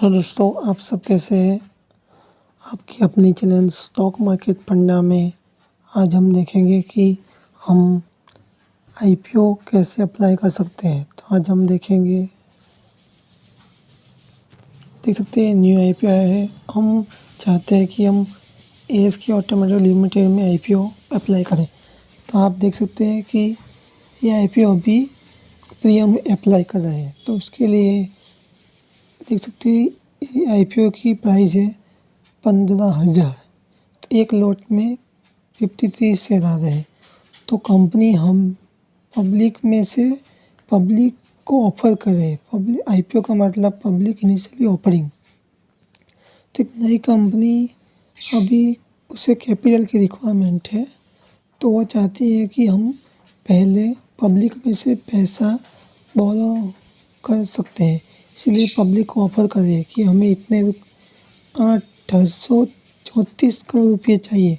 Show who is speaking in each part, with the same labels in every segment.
Speaker 1: Hello दोस्तों, आप सब कैसे हैं। आपकी अपनी चैनल स्टॉक मार्केट फंडा में आज हम देखेंगे कि हम आईपीओ कैसे अप्लाई कर सकते हैं। तो आज हम देखेंगे, देख सकते हैं न्यू आईपीओ आया है। हम चाहते हैं कि हम एएसके ऑटोमोटिव लिमिटेड में आईपीओ अप्लाई करें। तो आप देख सकते हैं कि ये आईपीओ अभी प्रीमियम अप्लाई कर रहे हैं। तो उसके लिए देख सकते हैं आईपीओ की प्राइस है 15,000। तो एक लॉट में 53 शेयर आ रहे हैं। तो कंपनी हम पब्लिक में से पब्लिक को ऑफ़र कर रहे हैं। पब्लिक आईपीओ का मतलब पब्लिक इनिशियली ऑफरिंग। तो एक नई कंपनी अभी उसे कैपिटल की रिक्वायरमेंट है। तो वो चाहती है कि हम पहले पब्लिक में से पैसा बोरो कर सकते हैं। इसलिए पब्लिक को ऑफ़र कर रही है कि हमें इतने 834 करोड़ रुपये चाहिए,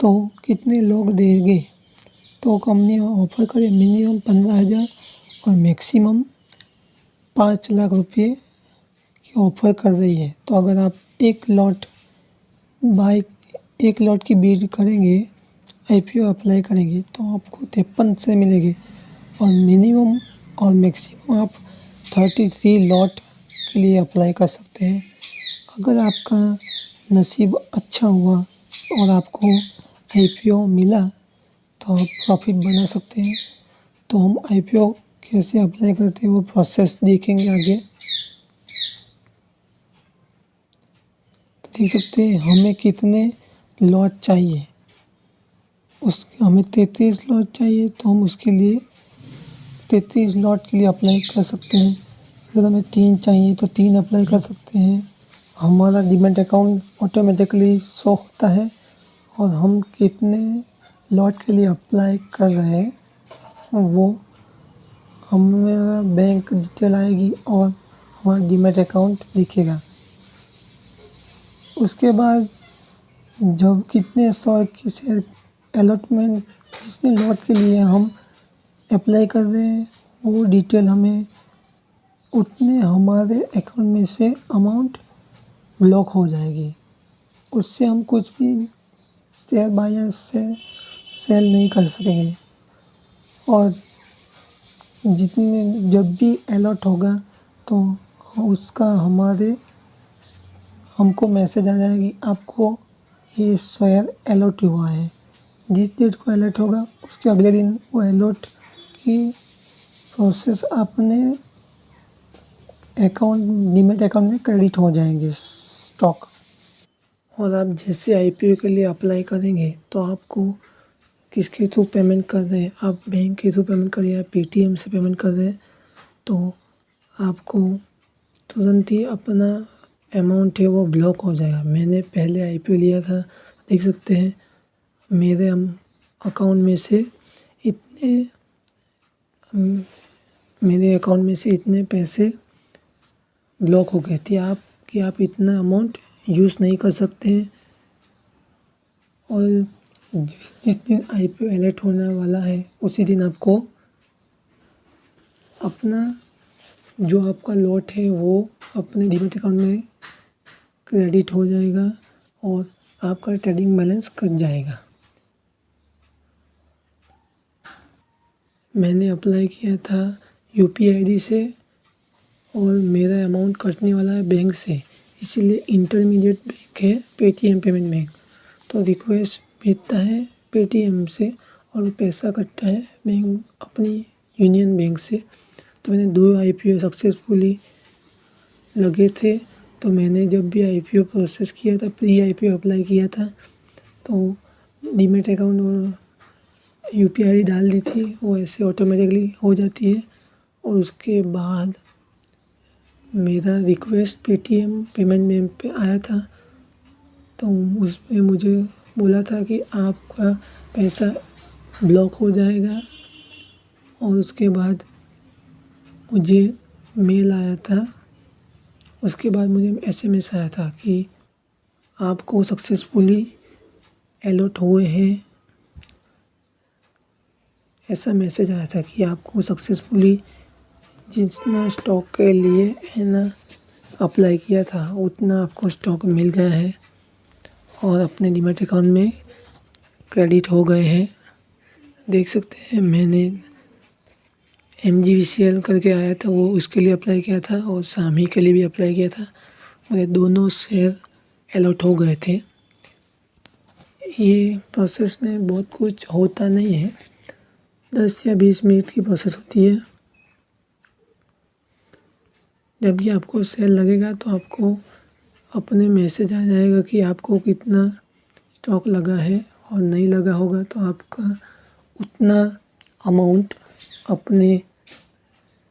Speaker 1: तो कितने लोग देंगे। तो कंपनी ऑफ़र करे मिनिमम 15,000 और मैक्सिमम 5 लाख रुपये की ऑफ़र कर रही है। तो अगर आप एक लॉट की बिड करेंगे, आईपीओ अप्लाई करेंगे, तो आपको 53 से मिलेंगे और मिनिमम और मैक्सिमम आप 33 लॉट के लिए अप्लाई कर सकते हैं। अगर आपका नसीब अच्छा हुआ और आपको आईपीओ मिला तो आप प्रॉफिट बना सकते हैं। तो हम आईपीओ कैसे अप्लाई करते हैं वो प्रोसेस देखेंगे आगे। तो देख सकते हैं हमें कितने लॉट चाहिए। हमें 33 लॉट चाहिए, तो हम उसके लिए 33 लॉट के लिए अप्लाई कर सकते हैं। अगर हमें 3 चाहिए तो 3 अप्लाई कर सकते हैं। हमारा डीमैट अकाउंट ऑटोमेटिकली शो होता है और हम कितने लॉट के लिए अप्लाई कर रहे हैं वो हमारा बैंक डिटेल आएगी और हमारा डीमैट अकाउंट दिखेगा। उसके बाद जब कितने सौ की शेयर अलॉटमेंट जितने लॉट के लिए हम अप्लाई कर रहे हैं वो डिटेल हमें उतने हमारे अकाउंट में से अमाउंट ब्लॉक हो जाएगी। उससे हम कुछ भी शेयर बाय या सेल नहीं कर सकेंगे। और जब भी अलॉट होगा तो उसका हमको मैसेज आ जाएगी, आपको ये शेयर अलॉट हुआ है। जिस डेट को अलॉट होगा उसके अगले दिन वो अलॉट की प्रोसेस अपने डीमैट अकाउंट में क्रेडिट हो जाएंगे स्टॉक। और आप जैसे आईपीओ के लिए अप्लाई करेंगे तो आपको किसके थ्रू पेमेंट कर रहे हैं, आप बैंक के थ्रू पेमेंट कर रहे हैं या पेटीएम से पेमेंट कर रहे हैं, तो आपको तुरंत ही अपना अमाउंट है वो ब्लॉक हो जाएगा। मैंने पहले आईपीओ लिया था, देख सकते हैं मेरे अकाउंट में से इतने पैसे ब्लॉक हो गए थे। आप इतना अमाउंट यूज़ नहीं कर सकते हैं। और जिस दिन आईपीओ अलॉट होने वाला है उसी दिन आपको अपना जो आपका लॉट है वो अपने डीमैट अकाउंट में क्रेडिट हो जाएगा और आपका ट्रेडिंग बैलेंस कट जाएगा। मैंने अप्लाई किया था यूपीआई आईडी से और मेरा अमाउंट कटने वाला है बैंक से, इसीलिए इंटरमीडिएट बैंक है पेटीएम पेमेंट बैंक। तो रिक्वेस्ट भेजता है पेटीएम से और पैसा कटता है बैंक अपनी यूनियन बैंक से। तो मैंने 2 आईपीओ सक्सेसफुली लगे थे। तो मैंने जब भी आईपीओ प्रोसेस किया था, प्री आईपीओ अप्लाई किया था, तो डीमैट अकाउंट और यूपीआई आईडी डाल दी थी, वो ऐसे ऑटोमेटिकली हो जाती है। और उसके बाद मेरा रिक्वेस्ट पेटीएम पेमेंट बैंक पे आया था, तो उसमें मुझे बोला था कि आपका पैसा ब्लॉक हो जाएगा। और उसके बाद मुझे मेल आया था, उसके बाद मुझे एसएमएस आया था कि आपको सक्सेसफुली अलॉट हुए हैं। ऐसा मैसेज आया था कि आपको सक्सेसफुली जितना स्टॉक के लिए है ना अप्लाई किया था उतना आपको स्टॉक मिल गया है और अपने डीमैट अकाउंट में क्रेडिट हो गए हैं। देख सकते हैं मैंने MGVCL करके आया था वो उसके लिए अप्लाई किया था और शामी के लिए भी अप्लाई किया था। मेरे दोनों शेयर अलॉट हो गए थे। ये प्रोसेस में बहुत कुछ होता नहीं है, 10 या 20 मिनट की प्रोसेस होती है। जब भी आपको सेल लगेगा तो आपको अपने मैसेज आ जाएगा कि आपको कितना स्टॉक लगा है, और नहीं लगा होगा तो आपका उतना अमाउंट अपने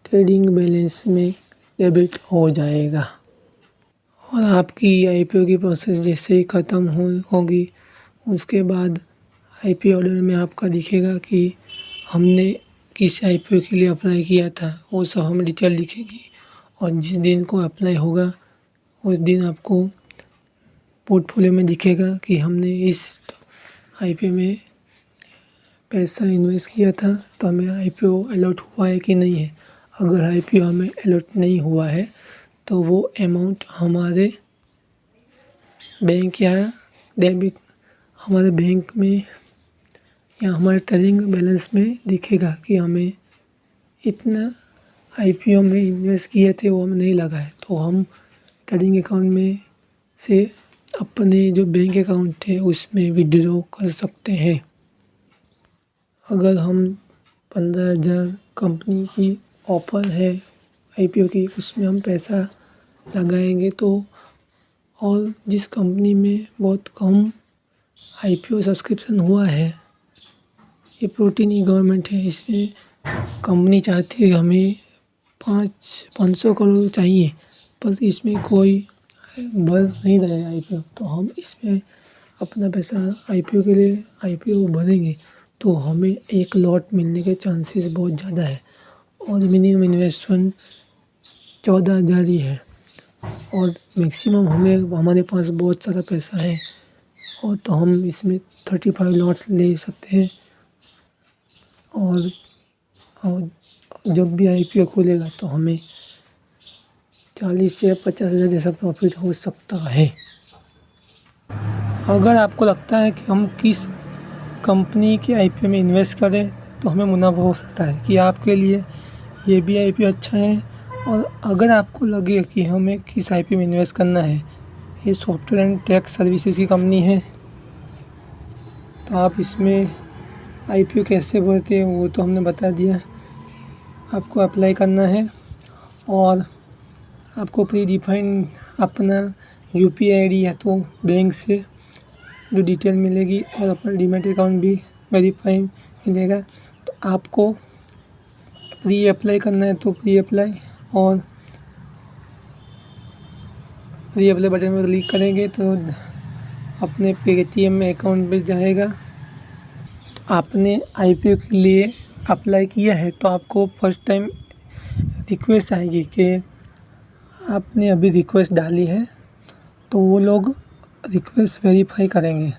Speaker 1: ट्रेडिंग बैलेंस में डेबिट हो जाएगा। और आपकी IPO की प्रोसेस जैसे ही ख़त्म होगी उसके बाद IPO ऑर्डर में आपका दिखेगा कि हमने किस IPO के लिए अप्लाई किया था, वो सब हमें डिटेल दिखेगी। और जिस दिन को अप्लाई होगा उस दिन आपको पोर्टफोलियो में दिखेगा कि हमने इस IPO में पैसा इन्वेस्ट किया था तो हमें IPO अलॉट हुआ है कि नहीं है। अगर IPO हमें अलॉट नहीं हुआ है तो वो अमाउंट हमारे बैंक या डेबिट हमारे बैंक में या हमारे ट्रेडिंग बैलेंस में दिखेगा कि हमें इतना IPO में इन्वेस्ट किए थे वो हमें नहीं लगा है। तो हम ट्रेडिंग अकाउंट में से अपने जो बैंक अकाउंट है उसमें विड्रॉ कर सकते हैं। अगर हम 15,000 कंपनी की ऑफ़र है IPO की उसमें हम पैसा लगाएंगे तो, और जिस कंपनी में बहुत कम IPO सब्सक्रिप्शन हुआ है, ये प्रोटीन ई गवर्नमेंट है, इसमें कंपनी चाहती है हमें 500 करोड़ चाहिए पर इसमें कोई भर नहीं रहे IPO, तो हम इसमें अपना पैसा IPO के लिए IPO भरेंगे तो हमें एक लॉट मिलने के चांसेस बहुत ज़्यादा है। और मिनिमम इन्वेस्टमेंट 14,000 ही है और मैक्सिमम हमारे पास बहुत सारा पैसा है और तो हम इसमें 35 लॉट्स ले सकते हैं। और जब भी IPO खुलेगा तो हमें 40 से 50,000 जैसा प्रॉफिट हो सकता है। अगर आपको लगता है कि हम किस कंपनी के IPO में इन्वेस्ट करें तो हमें मुनाफा हो सकता है कि आपके लिए ये भी IPO अच्छा है। और अगर आपको लगे कि हमें किस IPO में इन्वेस्ट करना है, ये सॉफ्टवेयर एंड टेक सर्विसेज की कंपनी है, तो आप इसमें IPO कैसे भरते हैं वो तो हमने बता दिया। आपको अप्लाई करना है और आपको प्री डिफाइंड अपना UPI ID या तो बैंक से जो डिटेल मिलेगी और अपना डीमैट अकाउंट भी वेरीफाई मिलेगा। तो आपको प्री अप्लाई करना है तो प्री अप्लाई, और प्री अप्लाई बटन पर क्लिक करेंगे तो अपने Paytm में अकाउंट पे जाएगा। तो आपने IPO के लिए अप्लाई किया है तो आपको फर्स्ट टाइम रिक्वेस्ट आएगी कि आपने अभी रिक्वेस्ट डाली है, तो वो लोग रिक्वेस्ट वेरीफाई करेंगे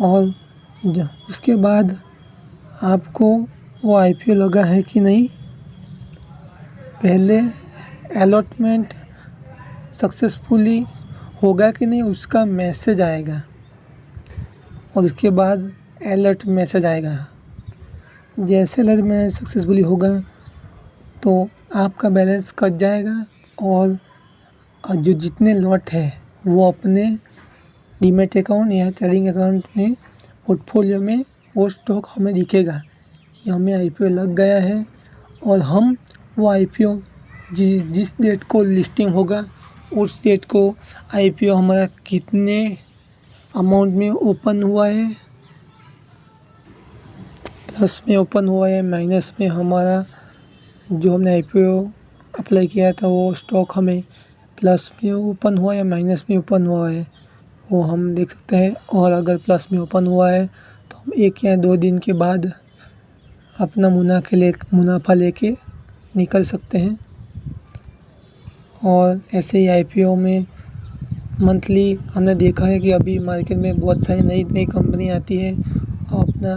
Speaker 1: और उसके बाद आपको वो IPO लगा है कि नहीं, पहले अलॉटमेंट सक्सेसफुली होगा कि नहीं उसका मैसेज आएगा और उसके बाद अलर्ट मैसेज आएगा। जैसे अलर्ट मैसेज सक्सेसफुली होगा तो आपका बैलेंस कट जाएगा और जो जितने लॉट है वो अपने डीमैट अकाउंट या ट्रेडिंग अकाउंट में पोर्टफोलियो में वो स्टॉक हमें दिखेगा कि हमें IPO लग गया है। और हम वो IPO जिस डेट को लिस्टिंग होगा उस डेट को IPO हमारा कितने अमाउंट में ओपन हुआ है, प्लस में ओपन हुआ है, माइनस में हमारा जो हमने IPO अप्लाई किया था वो स्टॉक हमें प्लस में ओपन हुआ या माइनस में ओपन हुआ है वो हम देख सकते हैं। और अगर प्लस में ओपन हुआ है तो हम 1 या 2 दिन के बाद अपना मुनाफा लेके निकल सकते हैं। और ऐसे ही IPO में मंथली हमने देखा है कि अभी मार्केट में बहुत सारी नई कंपनी आती है और अपना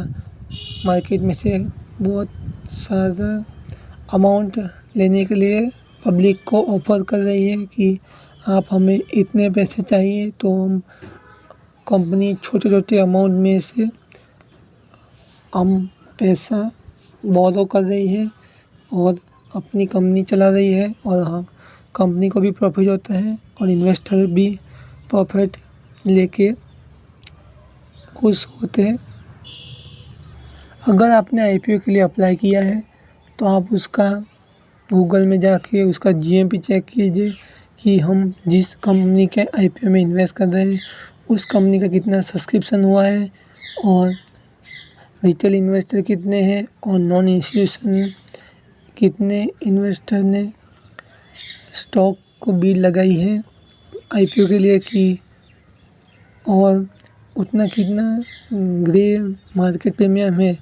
Speaker 1: मार्केट में से बहुत सारा अमाउंट लेने के लिए पब्लिक को ऑफ़र कर रही है कि आप हमें इतने पैसे चाहिए, तो हम कंपनी छोटे-छोटे अमाउंट में से हम पैसा बोरो कर रही है और अपनी कंपनी चला रही है, और हाँ, कंपनी को भी प्रॉफ़िट होता है और इन्वेस्टर भी प्रॉफ़िट लेके खुश होते हैं। अगर आपने आईपीओ के लिए अप्लाई किया है तो आप उसका गूगल में जाके उसका जीएमपी चेक कीजिए कि हम जिस कंपनी के आईपीओ में इन्वेस्ट कर रहे हैं उस कंपनी का कितना सब्सक्रिप्शन हुआ है, और रिटेल इन्वेस्टर कितने हैं और नॉन इंस्टीट्यूशन कितने इन्वेस्टर ने स्टॉक को बिड लगाई है आईपीओ के लिए कि, और उतना कितना ग्रे मार्केट प्रीमियम है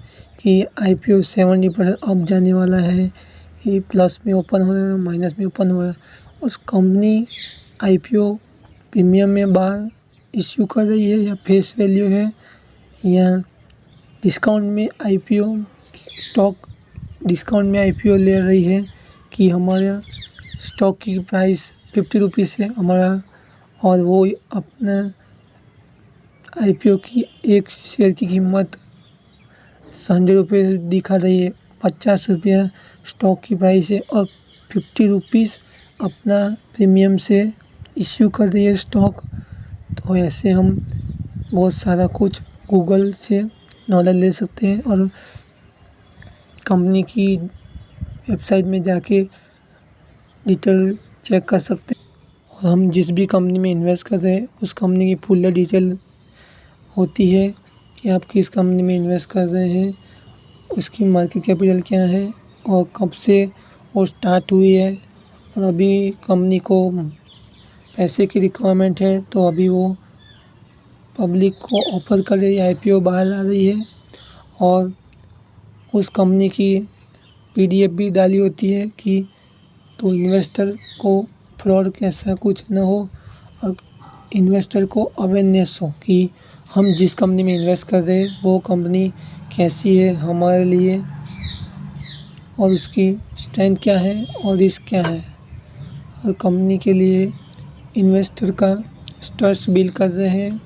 Speaker 1: कि आईपीओ 70% अप जाने वाला है, ये प्लस में ओपन हो रहा है, माइनस में ओपन हो रहा है। उस कंपनी आईपीओ प्रीमियम में बार इश्यू कर रही है या फेस वैल्यू है, या डिस्काउंट में आईपीओ स्टॉक डिस्काउंट में आईपीओ ले रही है कि हमारा स्टॉक की प्राइस 50 रुपीज़ है हमारा, और वो अपना आईपीओ की एक शेयर की कीमत 100 रुपये दिखा रही है, 50 रुपया स्टॉक की प्राइस है और 50 रुपीज़ अपना प्रीमियम से इश्यू कर रही है स्टॉक। तो ऐसे हम बहुत सारा कुछ गूगल से नॉलेज ले सकते हैं और कंपनी की वेबसाइट में जाके डिटेल चेक कर सकते हैं, और हम जिस भी कंपनी में इन्वेस्ट कर रहे हैं उस कंपनी की फुल डिटेल होती है कि आप किस कंपनी में इन्वेस्ट कर रहे हैं, उसकी मार्केट कैपिटल क्या है और कब से वो स्टार्ट हुई है, और अभी कंपनी को पैसे की रिक्वायरमेंट है तो अभी वो पब्लिक को ऑफ़र कर रही है, आईपीओ बाहर आ रही है, और उस कंपनी की पीडीएफ भी डाली होती है कि तो इन्वेस्टर को फ्रॉड कैसा कुछ ना हो और इन्वेस्टर को अवेयरनेस हो कि हम जिस कंपनी में इन्वेस्ट कर रहे हैं वो कंपनी कैसी है हमारे लिए, और उसकी स्ट्रेंथ क्या है और रिस्क क्या है, और कंपनी के लिए इन्वेस्टर का ट्रस्ट बिल्ड कर रहे हैं।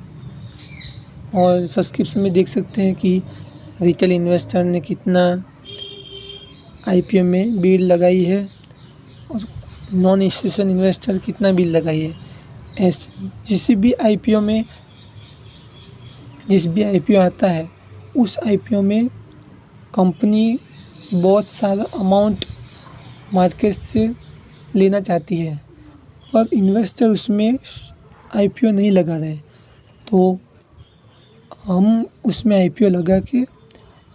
Speaker 1: और सब्सक्रिप्शन में देख सकते हैं कि रिटेल इन्वेस्टर ने कितना आईपीओ में बिड लगाई है और नॉन इंस्टीट्यूशन इन्वेस्टर कितना बिड लगाई है। ऐसे जिस भी आईपीओ आता है उस आईपीओ में कंपनी बहुत सारा अमाउंट मार्केट से लेना चाहती है, पर इन्वेस्टर उसमें आईपीओ नहीं लगा रहे, तो हम उसमें आईपीओ लगा के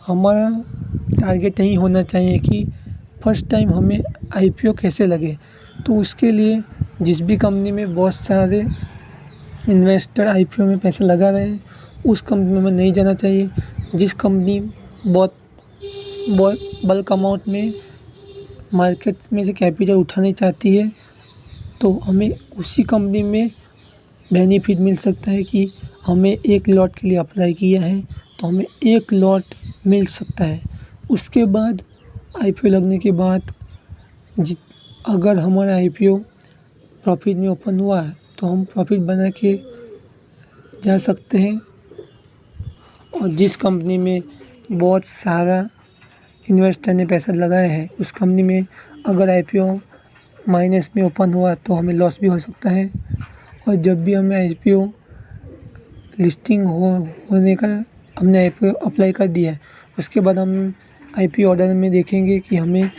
Speaker 1: हमारा टारगेट यही होना चाहिए कि फर्स्ट टाइम हमें आईपीओ कैसे लगे। तो उसके लिए जिस भी कंपनी में बहुत सारे इन्वेस्टर आईपीओ में पैसा लगा रहे हैं उस कंपनी में नहीं जाना चाहिए। जिस कंपनी बहुत बल्क अमाउंट में मार्केट में से कैपिटल उठानी चाहती है तो हमें उसी कंपनी में बेनिफिट मिल सकता है कि हमें एक लॉट के लिए अप्लाई किया है तो हमें एक लॉट मिल सकता है। उसके बाद आईपीओ लगने के बाद अगर हमारा आईपीओ प्रॉफिट में ओपन हुआ है तो हम प्रॉफिट बना के जा सकते हैं। और जिस कंपनी में बहुत सारा इन्वेस्टर ने पैसा लगाया है उस कंपनी में अगर आईपीओ माइनस में ओपन हुआ तो हमें लॉस भी हो सकता है। और जब भी हमें आईपीओ लिस्टिंग होने का हमने आईपीओ अप्लाई कर दिया है उसके बाद हम आईपीओ ऑर्डर में देखेंगे कि हमें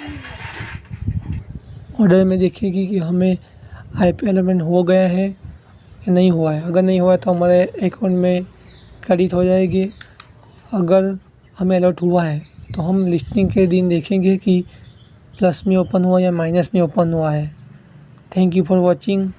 Speaker 1: आईपीओ अलॉटमेंट हो गया है या नहीं हुआ है। अगर नहीं हुआ है तो हमारे अकाउंट में क्रेडिट हो जाएगी। अगर हमें अलॉट हुआ है तो हम लिस्टिंग के दिन देखेंगे कि प्लस में ओपन हुआ या माइनस में ओपन हुआ है। Thank you for watching.